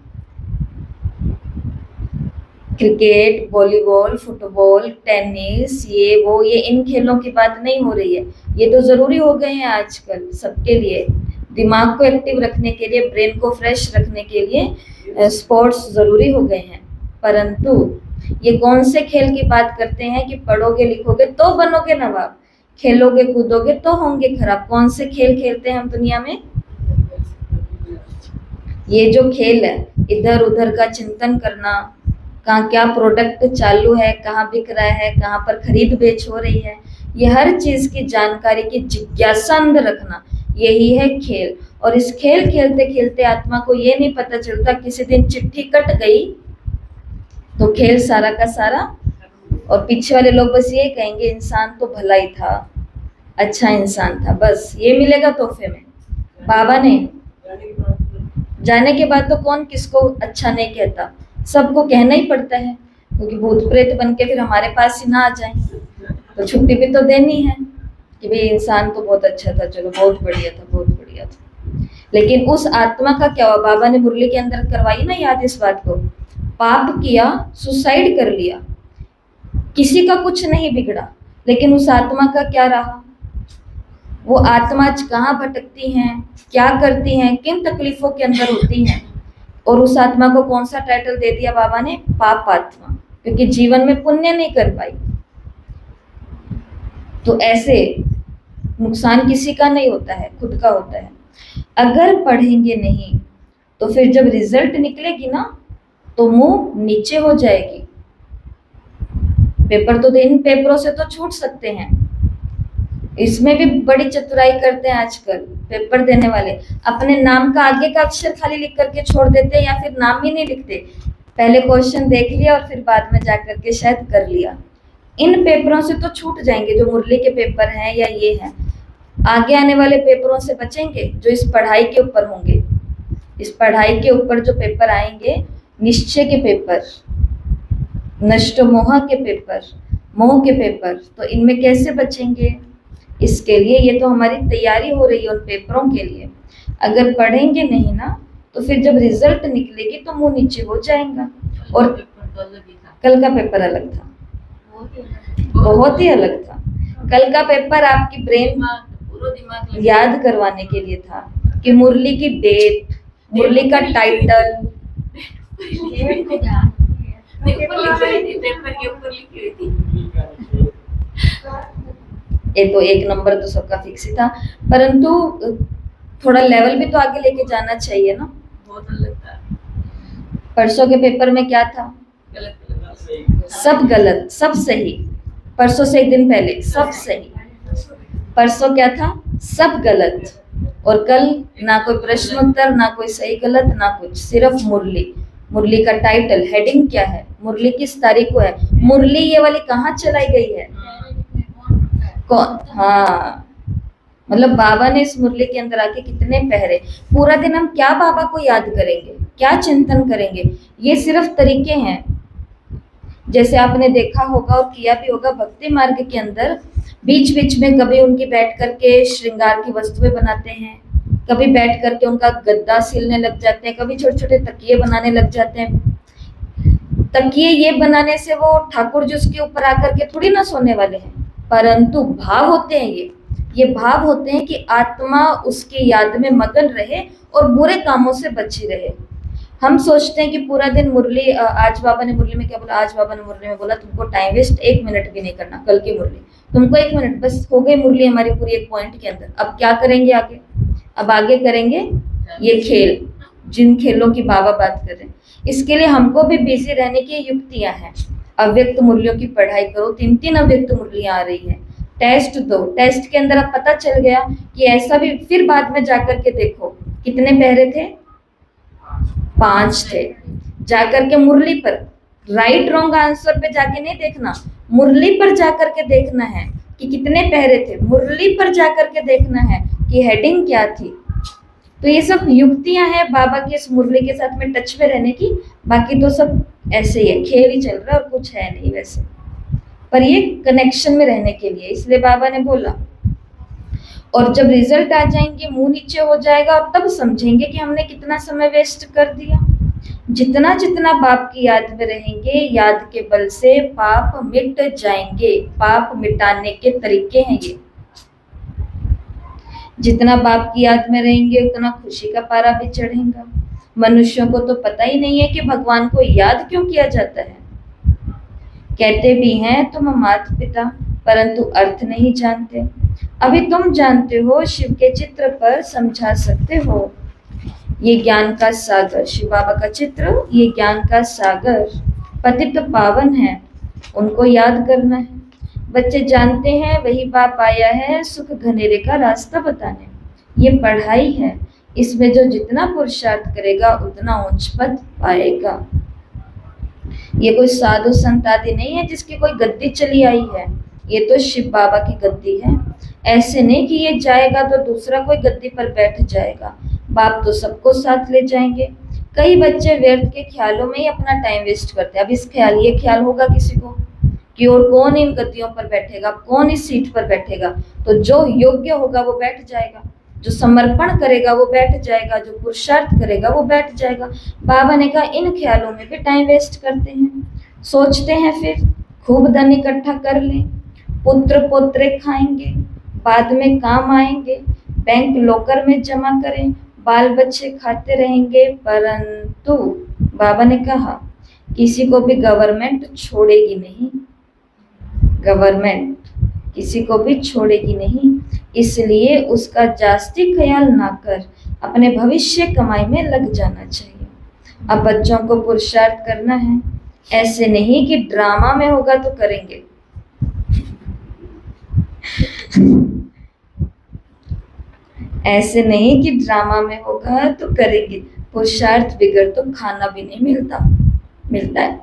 क्रिकेट, वॉलीबॉल, फुटबॉल, टेनिस, ये वो, ये इन खेलों की बात नहीं हो रही है। ये तो जरूरी हो गए हैं आजकल सबके लिए, दिमाग को एक्टिव रखने के लिए, ब्रेन को फ्रेश रखने के लिए स्पोर्ट्स जरूरी हो गए हैं। परंतु ये कौन से खेल की बात करते हैं कि पढ़ोगे लिखोगे तो बनोगे नवाब, खेलोगे कूदोगे तो होंगे खराब? कौन से खेल खेलते हैं हम दुनिया में? ये जो खेल है, इधर उधर का चिंतन करना, कहाँ क्या प्रोडक्ट चालू है, कहाँ बिक रहा है, कहाँ पर खरीद बेच हो रही है, ये हर चीज की जानकारी की जिज्ञासा अंदर रखना, यही है खेल। और इस खेल खेलते खेलते आत्मा को ये नहीं पता चलता, किसी दिन चिट्ठी कट गई तो खेल सारा का सारा, और पीछे वाले लोग बस ये कहेंगे इंसान तो भला ही था, अच्छा इंसान था, बस ये मिलेगा तोहफे में। बाबा ने जाने के बाद तो कौन किसको अच्छा नहीं कहता, सबको कहना ही पड़ता है, क्योंकि भूत प्रेत बन के फिर हमारे पास ही ना आ जाए तो छुट्टी भी तो देनी है कि भाई इंसान तो बहुत अच्छा था, चलो बहुत बढ़िया था, बहुत बढ़िया था। लेकिन उस आत्मा का क्या हुआ? बाबा ने मुरली के अंदर करवाई ना याद इस बात को, पाप किया, सुसाइड कर लिया, किसी का कुछ नहीं बिगड़ा, लेकिन उस आत्मा का क्या रहा? वो आत्मा आज कहाँ भटकती हैं, क्या करती हैं, किन तकलीफों के अंदर होती हैं, और उस आत्मा को कौन सा टाइटल दे दिया बाबा ने? पाप आत्मा, क्योंकि जीवन में पुण्य नहीं कर पाई। तो ऐसे नुकसान किसी का नहीं होता है, खुद का होता है। अगर पढ़ेंगे नहीं तो फिर जब रिजल्ट निकलेगी ना तो मुंह नीचे हो जाएगी। पेपर तो इन पेपरों से तो छूट सकते हैं, इसमें भी बड़ी चतुराई करते हैं आजकल पेपर देने वाले, अपने नाम का आगे का अक्षर खाली लिख करके छोड़ देते हैं, या फिर नाम ही नहीं लिखते, पहले क्वेश्चन देख लिया और फिर बाद में जाकर के शायद कर लिया। इन पेपरों से तो छूट जाएंगे, जो मुरली के पेपर हैं या ये हैं। आगे आने वाले पेपरों से बचेंगे जो इस पढ़ाई के ऊपर होंगे। इस पढ़ाई के ऊपर जो पेपर आएंगे, निश्चय के पेपर, नष्ट मोह के पेपर, मोह के पेपर, तो इनमें कैसे बचेंगे? इसके लिए ये तो हमारी तैयारी हो रही है उन पेपरों के लिए। अगर पढ़ेंगे नहीं ना तो फिर जब रिजल्ट निकलेगी तो मुंह नीचे हो जाएगा। और कल का पेपर अलग था, बहुत ही अलग था। कल का पेपर आपकी ब्रेन याद करवाने के लिए था कि मुरली की डेट, मुरली का टाइटल, ऊपर लिखी हुई थी, पेपर के ऊपर लिखी हुई थी। ये तो एक नंबर तो सबका फिक्स ही था, परंतु थोड़ा लेवल भी तो आगे लेके जाना चाहिए ना। बहुत अलग था, परसों के पेपर में क्या था? गलत गलत। सब गलत, सब सही। परसों से एक दिन पहले सब सही, परसों क्या था? सब गलत। और कल ना कोई प्रश्न उत्तर, ना कोई सही गलत, ना कुछ, सिर्फ मुरली। मुरली का टाइटल, हेडिंग क्या है? मुरली किस तारीख को है? मुरली ये वाली कहाँ चलाई गई है? कौन? हाँ, मतलब बाबा ने इस मुरली के अंदर आके कितने पहरे। पूरा दिन हम क्या बाबा को याद करेंगे, क्या चिंतन करेंगे? ये सिर्फ तरीके हैं। जैसे आपने देखा होगा और किया भी होगा, भक्ति मार्ग के अंदर बीच बीच में कभी उनकी बैठ करके श्रृंगार की वस्तुएं बनाते हैं, कभी बैठ करके उनका गद्दा सिलने लग जाते हैं, कभी छोटे छोटे तकिए बनाने लग जाते हैं। तकिए ये बनाने से वो ठाकुर जी उसके ऊपर आकर के थोड़ी ना सोने वाले हैं, परंतु भाव होते हैं ये भाव होते हैं कि आत्मा उसकी याद में मगन रहे और बुरे कामों से बची रहे। हम सोचते हैं कि पूरा दिन मुरली, आज बाबा ने मुरली में क्या बोला? आज बाबा ने मुरली में बोला तुमको टाइम वेस्ट 1 मिनट भी नहीं करना, कल की मुरली तुमको 1 मिनट बस, हो गई मुरली हमारी पूरी एक पॉइंट के अंदर। अब क्या करेंगे आगे? अब आगे करेंगे ये खेल, जिन खेलों की बाबा बात कर रहे हैं। इसके लिए हमको भी बिजी रहने की युक्तियां हैं। अव्यक्त मुरलियों की पढ़ाई करो, 3 अव्यक्त मुरलियां आ रही है। टेस्ट दो, टेस्ट के अंदर अब पता चल गया कि ऐसा भी, फिर बाद में जाकर के देखो कितने पहरे थे? 5 थे। जाकर के मुरली पर, राइट रॉन्ग आंसर पे जाके नहीं देखना, मुरली पर जाकर के देखना है कि कितने पहरे थे। मुरली पर जाकर के देखना है कि हेडिंग क्या थी। तो ये सब युक्तियां हैं बाबा की इस मुरली के साथ में टच में रहने की। बाकी तो सब ऐसे ही है, खेल ही चल रहा है और कुछ है नहीं वैसे, पर ये कनेक्शन में रहने के लिए, इसलिए बाबा ने बोला। और जब रिजल्ट आ जाएंगे, मुंह नीचे हो जाएगा, और तब समझेंगे कि हमने कितना समय वेस्ट कर दिया। जितना जितना बाप की याद में रहेंगे, याद के बल से पाप मिट जाएंगे। पाप मिटाने के तरीके हैं ये। जितना बाप की याद में रहेंगे उतना खुशी का पारा भी चढ़ेगा। मनुष्यों को तो पता ही नहीं है कि भगवान को याद क्यों किया जाता है। कहते भी हैं तुम माता पिता, परंतु अर्थ नहीं जानते। अभी तुम जानते हो, शिव के चित्र पर समझा सकते हो। ये ज्ञान का सागर, शिव बाबा का चित्र, ये ज्ञान का सागर पतित पावन है, उनको याद करना है। बच्चे जानते हैं वही बाप आया है सुख घनेरे का रास्ता बताने। ये पढ़ाई है, इसमें जो जितना पुरुषार्थ करेगा उतना ऊंच पद पाएगा। ये कोई साधु संत आदि नहीं है जिसकी कोई गद्दी चली आई है, ये तो शिव बाबा की गद्दी है। ऐसे नहीं कि ये जाएगा तो दूसरा कोई गद्दी पर बैठ जाएगा। बाप तो सबको साथ ले जाएंगे। कई बच्चे व्यर्थ के ख्यालों में ही अपना टाइम वेस्ट करते हैं। अब इस ख्याल, ये ख्याल होगा किसी को कि और कौन इन गद्दियों पर बैठेगा, कौन इस सीट पर बैठेगा। तो जो योग्य होगा वो बैठ जाएगा, जो समर्पण करेगा वो बैठ जाएगा, जो पुरुषार्थ करेगा वो बैठ जाएगा। बाबा ने कहा इन ख्यालों में भी टाइम वेस्ट करते हैं। सोचते हैं फिर खूब धन इकट्ठा कर लें, पुत्र पोत्रे खाएंगे, बाद में काम आएंगे, बैंक लॉकर में जमा करें, बाल बच्चे खाते रहेंगे। परंतु बाबा ने कहा किसी को भी गवर्नमेंट छोड़ेगी नहीं, गवर्नमेंट किसी को भी छोड़ेगी नहीं। इसलिए उसका जास्ती ख्याल ना कर अपने भविष्य कमाई में लग जाना चाहिए। अब बच्चों को पुरुषार्थ करना है, ऐसे नहीं कि ड्रामा में होगा तो करेंगे। ऐसे नहीं कि ड्रामा में होगा तो करेंगे। पुरुषार्थ बिगड़ तो खाना भी नहीं मिलता है।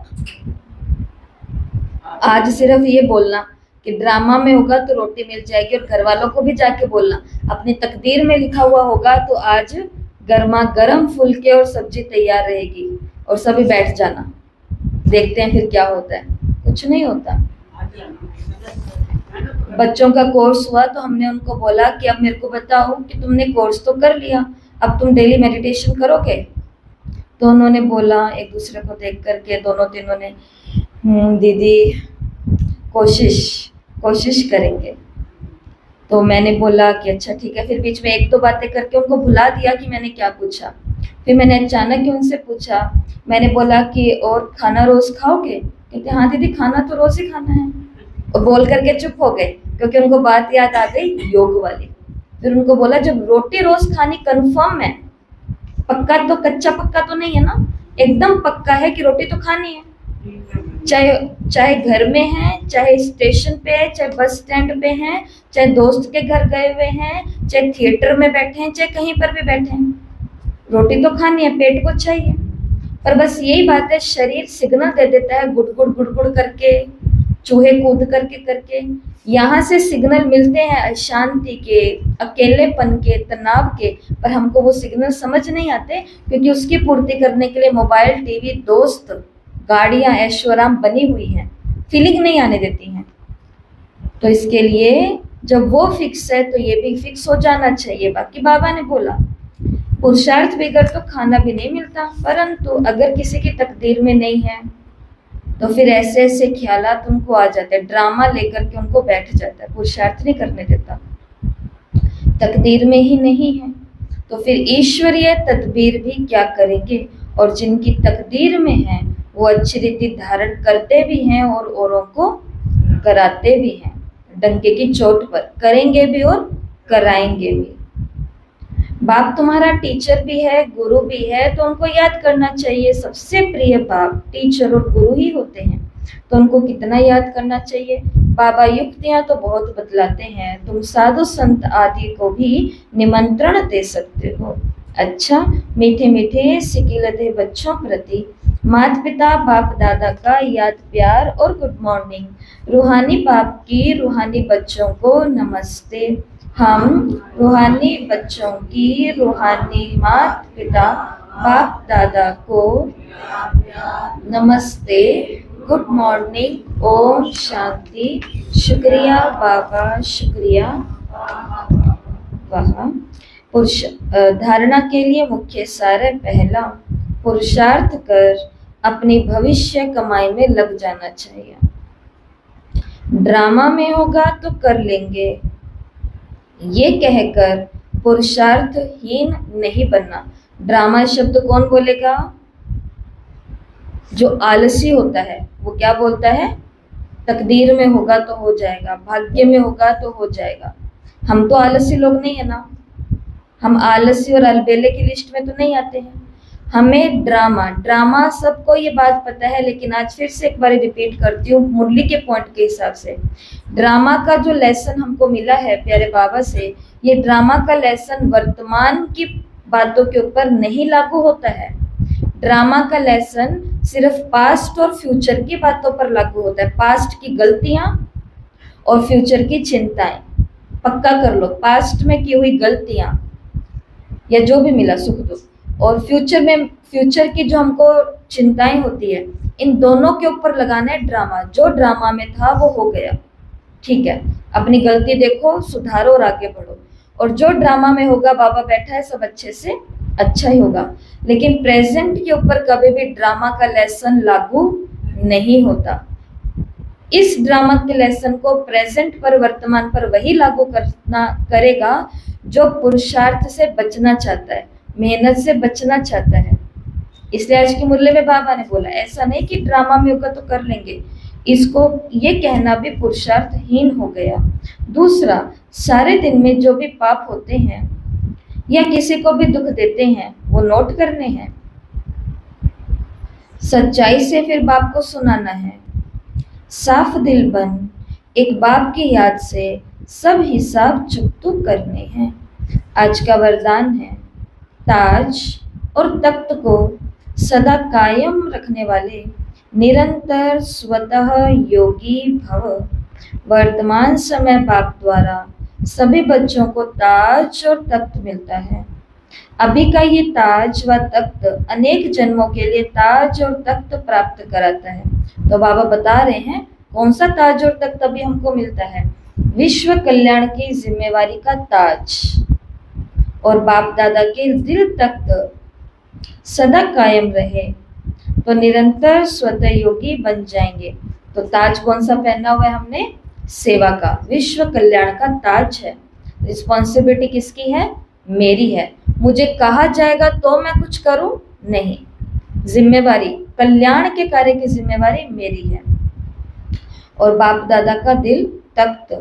आज सिर्फ ये बोलना कि ड्रामा में होगा तो रोटी मिल जाएगी, और घर वालों को भी जाके बोलना अपनी तकदीर में लिखा हुआ होगा तो आज गर्मा गर्म फुलके और सब्जी तैयार रहेगी, और सभी बैठ जाना। देखते हैं फिर क्या होता है। कुछ नहीं होता। बच्चों का कोर्स हुआ तो हमने उनको बोला कि अब मेरे को बताओ कि तुमने कोर्स तो कर लिया, अब तुम डेली मेडिटेशन करोगे? तो उन्होंने बोला एक दूसरे को देख करके, दोनों तीनों ने दीदी कोशिश करेंगे। तो मैंने बोला कि अच्छा ठीक है। फिर बीच में 1-2 बातें करके उनको भुला दिया कि मैंने क्या पूछा। फिर मैंने अचानक ही उनसे पूछा, मैंने बोला कि और खाना रोज खाओगे? कहते हाँ दीदी खाना तो रोज ही खाना है। और बोल करके चुप हो गए क्योंकि उनको बात याद आ गई योग वाली। फिर उनको बोला जब रोटी रोज खानी कंफर्म है, पक्का तो कच्चा पक्का तो नहीं है ना, एकदम पक्का है कि रोटी तो खानी है, चाहे चाहे घर में है, चाहे स्टेशन पे है, चाहे बस स्टैंड पे है, चाहे दोस्त के घर गए हुए हैं, चाहे थिएटर में बैठे हैं, चाहे कहीं पर भी बैठे हैं, रोटी तो खानी है, पेट को चाहिए। पर बस यही बात है, शरीर सिग्नल दे देता है गुड़गुड़ गुड़गुड़ करके, चूहे कूद करके यहाँ से सिग्नल मिलते हैं अशांति के, अकेलेपन के, तनाव के, पर हमको वो सिग्नल समझ नहीं आते क्योंकि उसकी पूर्ति करने के लिए मोबाइल, टीवी, दोस्त, गाड़ियां ऐशोआराम बनी हुई हैं, फीलिंग नहीं आने देती हैं। तो इसके लिए जब वो फिक्स है तो ये भी फिक्स हो जाना चाहिए। बाकी बाबा ने बोला पुरुषार्थ बगैर तो खाना भी नहीं मिलता, परंतु अगर किसी की तकदीर में नहीं है तो फिर ऐसे ऐसे ख्यालात उनको आ जाते हैं, ड्रामा लेकर के उनको बैठ जाता है, पुरुषार्थ नहीं करने देता, तकदीर में ही नहीं है तो फिर ईश्वरीय तदबीर भी क्या करेंगे। और जिनकी तकदीर में है वो अच्छी रीति धारण करते भी हैं और औरों को कराते भी हैं, डंके की चोट पर करेंगे भी और कराएंगे भी। बाप तुम्हारा टीचर भी है, गुरु भी है, तो उनको याद करना चाहिए। सबसे प्रिय बाप टीचर और गुरु ही होते हैं, तो उनको कितना याद करना चाहिए। बाबा युक्तियां तो बहुत बतलाते हैं, तुम साधु संत आदि को भी निमंत्रण दे सकते हो। अच्छा, मीठे मीठे सिकिलधे बच्चों प्रति माता पिता बाप दादा का याद प्यार और गुड मॉर्निंग। रूहानी बाप की रूहानी बच्चों को नमस्ते। हम रूहानी बच्चों की रूहानी माता पिता बाप दादा को नमस्ते, गुड मॉर्निंग, ओम शांति, शुक्रिया बाबा, शुक्रिया। वाह। धारणा के लिए मुख्य सार है, पहला पुरुषार्थ कर अपनी भविष्य कमाई में लग जाना चाहिए। ड्रामा में होगा तो कर लेंगे, ये कहकर पुरुषार्थहीन नहीं बनना। ड्रामा शब्द कौन बोलेगा? जो आलसी होता है वो क्या बोलता है? तकदीर में होगा तो हो जाएगा, भाग्य में होगा तो हो जाएगा। हम तो आलसी लोग नहीं है ना, हम आलसी और अलबेले की लिस्ट में तो नहीं आते हैं। हमें ड्रामा सबको ये बात पता है, लेकिन आज फिर से एक बार रिपीट करती हूँ मुरली के पॉइंट के हिसाब से। ड्रामा का जो लेसन हमको मिला है प्यारे बाबा से, ये ड्रामा का लेसन वर्तमान की बातों के ऊपर नहीं लागू होता है। ड्रामा का लेसन सिर्फ पास्ट और फ्यूचर की बातों पर लागू होता है। पास्ट की गलतियां और फ्यूचर की चिंताएं पक्का कर लो। पास्ट में की हुई गलतियां या जो भी मिला सुख दुख, और फ्यूचर की जो हमको चिंताएं होती है, इन दोनों के ऊपर लगाना है ड्रामा। जो ड्रामा में था वो हो गया, ठीक है, अपनी गलती देखो, सुधारो और आगे बढ़ो। और जो ड्रामा में होगा, बाबा बैठा है, सब अच्छे से अच्छा ही होगा। लेकिन प्रेजेंट के ऊपर कभी भी ड्रामा का लेसन लागू नहीं होता। इस ड्रामा के लेसन को प्रेजेंट पर, वर्तमान पर वही लागू करेगा जो पुरुषार्थ से बचना चाहता है, मेहनत से बचना चाहता है। इसलिए आज की मुरली में बाबा ने बोला ऐसा नहीं कि ड्रामा में होगा तो कर लेंगे, इसको ये कहना भी पुरुषार्थहीन हो गया। दूसरा, सारे दिन में जो भी पाप होते हैं या किसी को भी दुख देते हैं वो नोट करने हैं, सच्चाई से फिर बाप को सुनाना है। साफ दिल बन एक बाप की याद से सब हिसाब चुकतुक करने हैं। आज का वरदान है, ताज और तख्त को सदा कायम रखने वाले निरंतर स्वतः योगी भव। वर्तमान समय बाप द्वारा सभी बच्चों को ताज और तख्त मिलता है। अभी का ये ताज व तख्त अनेक जन्मों के लिए ताज और तख्त प्राप्त कराता है। तो बाबा बता रहे हैं कौन सा ताज और तख्त अभी हमको मिलता है? विश्व कल्याण की जिम्मेवारी का ताज, और बाप दादा के दिल तक सदा कायम रहे तो निरंतर स्वतः योगी बन जाएंगे। तो ताज कौन सा पहना हुआ है हमने? सेवा का, विश्व कल्याण का ताज है। रिस्पॉन्सिबिलिटी किसकी है? मेरी है। मुझे कहा जाएगा तो मैं कुछ करूं? नहीं, जिम्मेवारी, कल्याण के कार्य की जिम्मेवारी मेरी है। और बाप दादा का दिल तख्त,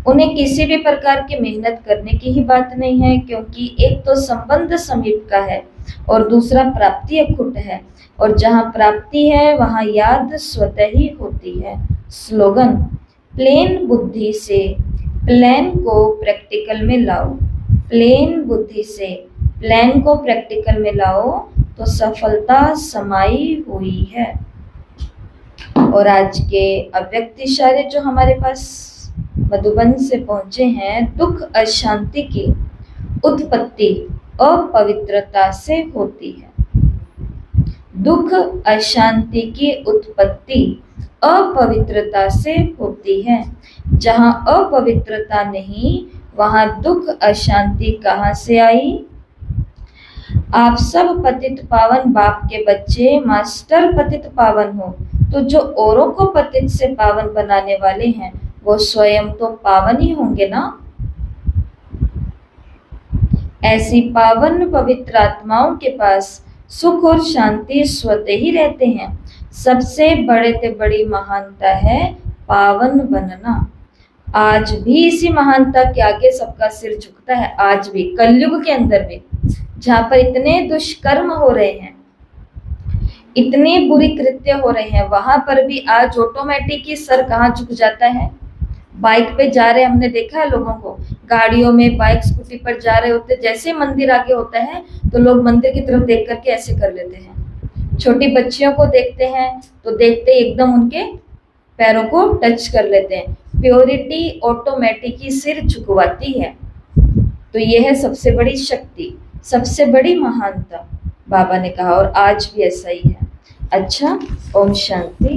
उन्हें किसी भी प्रकार की मेहनत करने की ही बात नहीं है, क्योंकि एक तो संबंध समीप का है और दूसरा प्राप्ति अखुट है, और जहाँ प्राप्ति है वहाँ याद स्वतः ही होती है। स्लोगन, प्लेन बुद्धि से प्लान को प्रैक्टिकल में लाओ। प्लेन बुद्धि से प्लान को प्रैक्टिकल में लाओ तो सफलता समाई हुई है। और आज के अव्यक्त इशारे जो हमारे पास मधुबन से पहुंचे हैं, दुख अशांति की उत्पत्ति अपवित्रता से होती है। दुख अशांति की उत्पत्ति अपवित्रता से होती है। जहाँ अपवित्रता नहीं वहाँ दुख अशांति कहाँ से आई? आप सब पतित पावन बाप के बच्चे, मास्टर पतित पावन हो, तो जो औरों को पतित से पावन बनाने वाले हैं वो स्वयं तो पावन ही होंगे ना। ऐसी पावन पवित्र आत्माओं के पास सुख और शांति स्वतः ही रहते हैं। सबसे बड़े से बड़ी महानता है पावन बनना। आज भी इसी महानता के आगे सबका सिर झुकता है। आज भी कलयुग के अंदर भी, जहाँ पर इतने दुष्कर्म हो रहे हैं, इतने बुरी कृत्य हो रहे हैं, वहां पर भी आज ऑटोमेटिक ही सर कहाँ झुक जाता है। बाइक पे जा रहे, हमने देखा है लोगों को गाड़ियों में, बाइक स्कूटी पर जा रहे होते, जैसे मंदिर आगे होता है तो लोग मंदिर की तरफ देख करके ऐसे कर लेते हैं। छोटी बच्चियों को देखते हैं तो देखते एकदम उनके पैरों को टच कर लेते हैं। प्योरिटी ऑटोमेटिक ही सिर झुकवाती है। तो यह है सबसे बड़ी शक्ति, सबसे बड़ी महानता, बाबा ने कहा, और आज भी ऐसा ही है। अच्छा, ओम शांति।